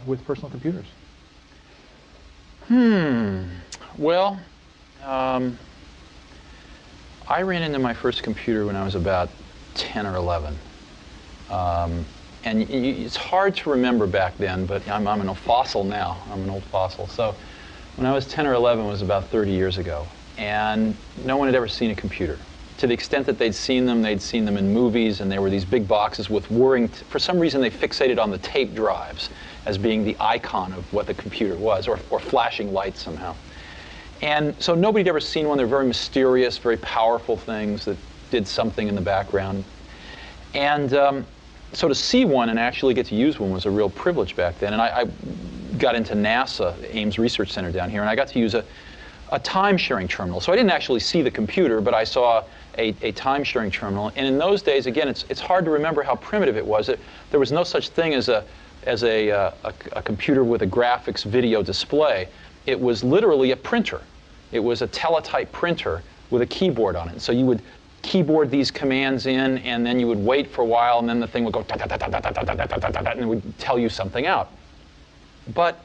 with personal computers? Well, I ran into my first computer when I was about 10 or 11. And it's hard to remember back then, but I'm an fossil now. I'm an old fossil. So when I was 10 or 11, it was about 30 years ago. And no one had ever seen a computer. To the extent that they'd seen them in movies, and there were these big boxes with whirring, for some reason they fixated on the tape drives as being the icon of what the computer was, or flashing lights somehow. And so nobody had ever seen one. They're very mysterious, very powerful things that did something in the background. And so to see one and actually get to use one was a real privilege back then. And I got into NASA, Ames Research Center down here, and I got to use a time-sharing terminal. So I didn't actually see the computer, but I saw a time-sharing terminal. And in those days, again, it's hard to remember how primitive it was. There was no such thing as a computer with a graphics video display. It was literally a printer. It was a teletype printer with a keyboard on it. So you would keyboard these commands in, and then you would wait for a while, and then the thing would go and it would tell you something out. But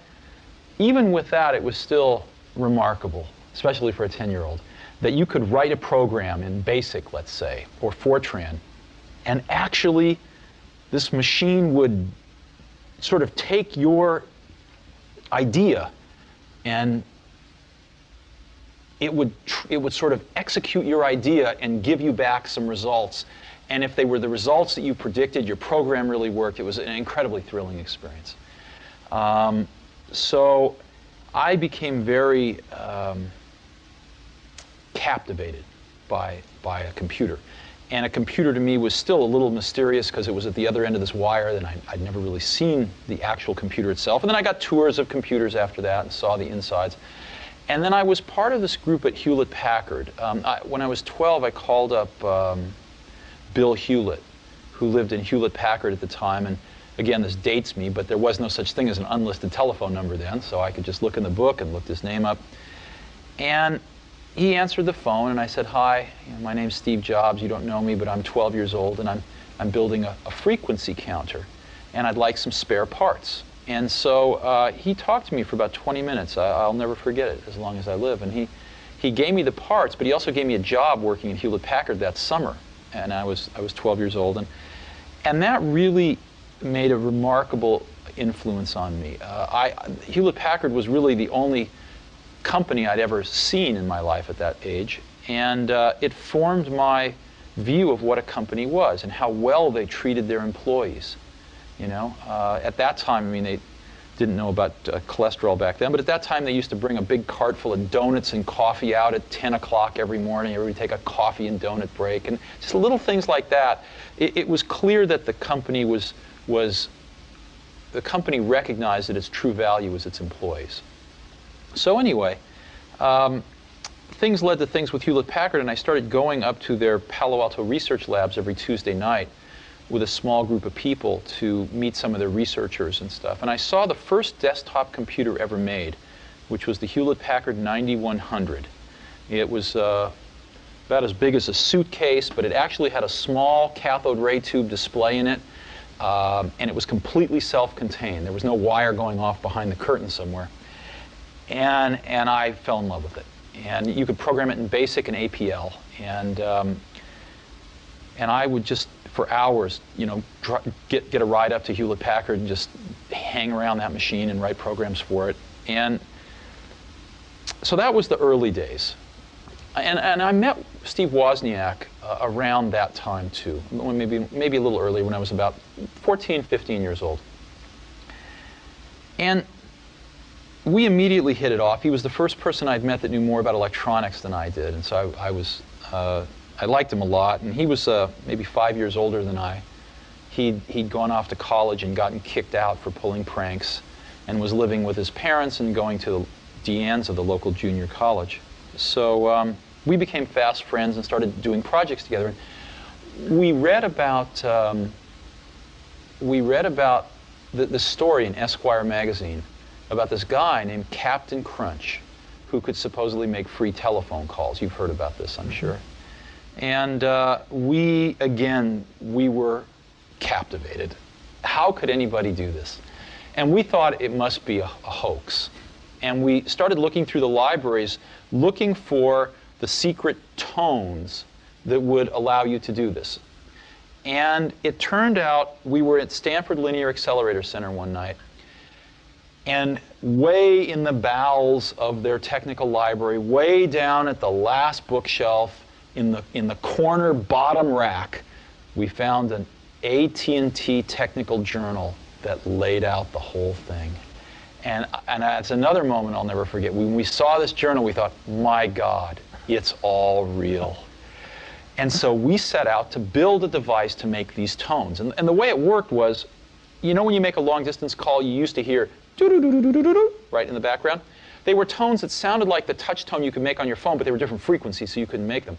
even with that, it was still remarkable, especially for a 10-year-old, that you could write a program in BASIC, let's say, or Fortran, and actually this machine would sort of take your idea and it would sort of execute your idea and give you back some results. And if they were the results that you predicted, your program really worked. It was an incredibly thrilling experience. So I became very captivated by a computer. And a computer to me was still a little mysterious because it was at the other end of this wire, and I'd never really seen the actual computer itself. And then I got tours of computers after that and saw the insides. And then I was part of this group at Hewlett-Packard. When I was 12, I called up Bill Hewlett, who lived in Hewlett-Packard at the time. And again, this dates me, but there was no such thing as an unlisted telephone number then, so I could just look in the book and look his name up. And he answered the phone, and I said, "Hi, my name's Steve Jobs. You don't know me, but I'm 12 years old, and I'm building a frequency counter, and I'd like some spare parts." And so he talked to me for about 20 minutes. I'll never forget it as long as I live. And he gave me the parts, but he also gave me a job working at Hewlett-Packard that summer. And I was 12 years old. And that really made a remarkable influence on me. Hewlett-Packard was really the only company I'd ever seen in my life at that age. And it formed my view of what a company was and how well they treated their employees. You know, at that time, I mean, they didn't know about cholesterol back then, but at that time they used to bring a big cart full of donuts and coffee out at 10 o'clock every morning. Everybody would take a coffee and donut break, and just little things like that. It was clear that the company the company recognized that its true value was its employees. So anyway, things led to things with Hewlett-Packard, and I started going up to their Palo Alto research labs every Tuesday night with a small group of people to meet some of their researchers and stuff. And I saw the first desktop computer ever made, which was the Hewlett-Packard 9100. It was about as big as a suitcase, but it actually had a small cathode ray tube display in it, and it was completely self-contained. There was no wire going off behind the curtain somewhere. And I fell in love with it. And you could program it in BASIC and APL. And I would just, for hours, you know, get a ride up to Hewlett-Packard and just hang around that machine and write programs for it. And so that was the early days. And I met Steve Wozniak around that time too, maybe a little earlier, when I was about 14, 15 years old. And we immediately hit it off. He was the first person I'd met that knew more about electronics than I did, and so I liked him a lot. And he was maybe 5 years older than I. He'd gone off to college and gotten kicked out for pulling pranks, and was living with his parents and going to the deans of the local junior college. So we became fast friends and started doing projects together. We read about the story in Esquire magazine about this guy named Captain Crunch, who could supposedly make free telephone calls. You've heard about this, I'm sure. And we were captivated. How could anybody do this? And we thought it must be a hoax. And we started looking through the libraries, looking for the secret tones that would allow you to do this. And it turned out we were at Stanford Linear Accelerator Center one night, and way in the bowels of their technical library, way down at the last bookshelf, in the corner bottom rack, we found an AT&T technical journal that laid out the whole thing. And that's another moment I'll never forget. When we saw this journal, we thought, my God, it's all real. And so we set out to build a device to make these tones. And the way it worked was, you know when you make a long-distance call, you used to hear doo-doo-doo-doo-doo-doo, right in the background? They were tones that sounded like the touch tone you could make on your phone, but they were different frequencies, so you couldn't make them.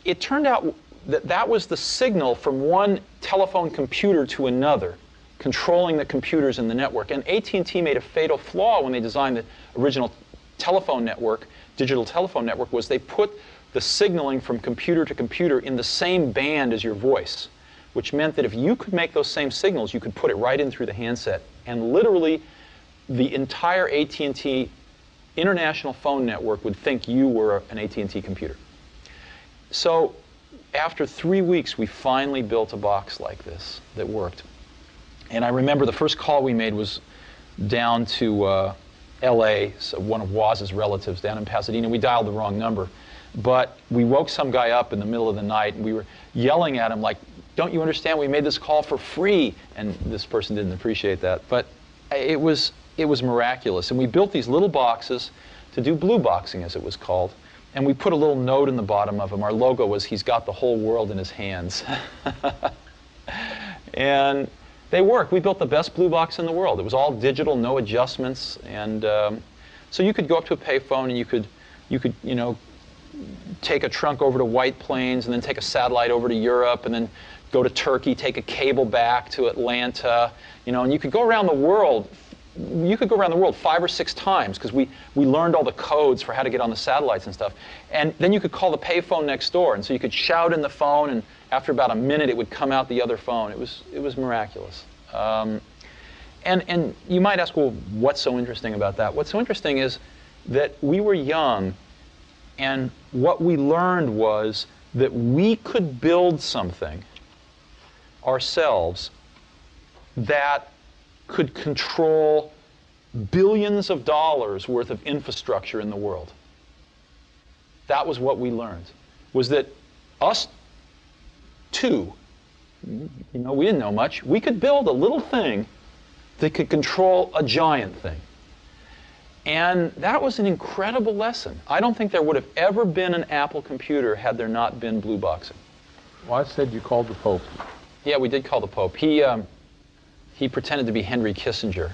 It turned out that that was the signal from one telephone computer to another, controlling the computers in the network. And AT&T made a fatal flaw when they designed the original telephone network, digital telephone network, was they put the signaling from computer to computer in the same band as your voice, which meant that if you could make those same signals, you could put it right in through the handset. And literally, the entire AT&T international phone network would think you were an AT&T computer. So after 3 weeks, we finally built a box like this that worked. And I remember the first call we made was down to LA, so one of Woz's relatives down in Pasadena. We dialed the wrong number. But we woke some guy up in the middle of the night, and we were yelling at him like, don't you understand, we made this call for free? And this person didn't appreciate that. But it was miraculous. And we built these little boxes to do blue boxing, as it was called. And we put a little note in the bottom of them. Our logo was, he's got the whole world in his hands. And they worked. We built the best blue box in the world. It was all digital, no adjustments. And so you could go up to a payphone and you could, you know, take a trunk over to White Plains and then take a satellite over to Europe and then go to Turkey, take a cable back to Atlanta, you know, and you could go around the world. You could go around the world 5 or 6 times because we learned all the codes for how to get on the satellites and stuff. And then you could call the payphone next door, and so you could shout in the phone, and after about a minute it would come out the other phone. It was miraculous. And you might ask, well, what's so interesting about that? What's so interesting is that we were young, and what we learned was that we could build something ourselves that could control billions of dollars worth of infrastructure in the world. That was what we learned, was that us two, you know, we didn't know much, we could build a little thing that could control a giant thing. And that was an incredible lesson. I don't think there would have ever been an Apple computer had there not been blue boxing. Well, I said you called the Pope. Yeah, we did call the Pope. He pretended to be Henry Kissinger.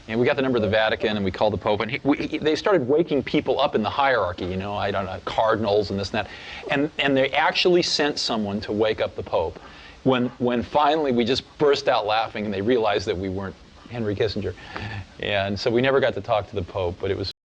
And we got the number of the Vatican, and we called the Pope. And they started waking people up in the hierarchy, you know, I don't know, cardinals and this and that. And they actually sent someone to wake up the Pope. When finally we just burst out laughing, and they realized that we weren't Henry Kissinger. And so we never got to talk to the Pope, but it was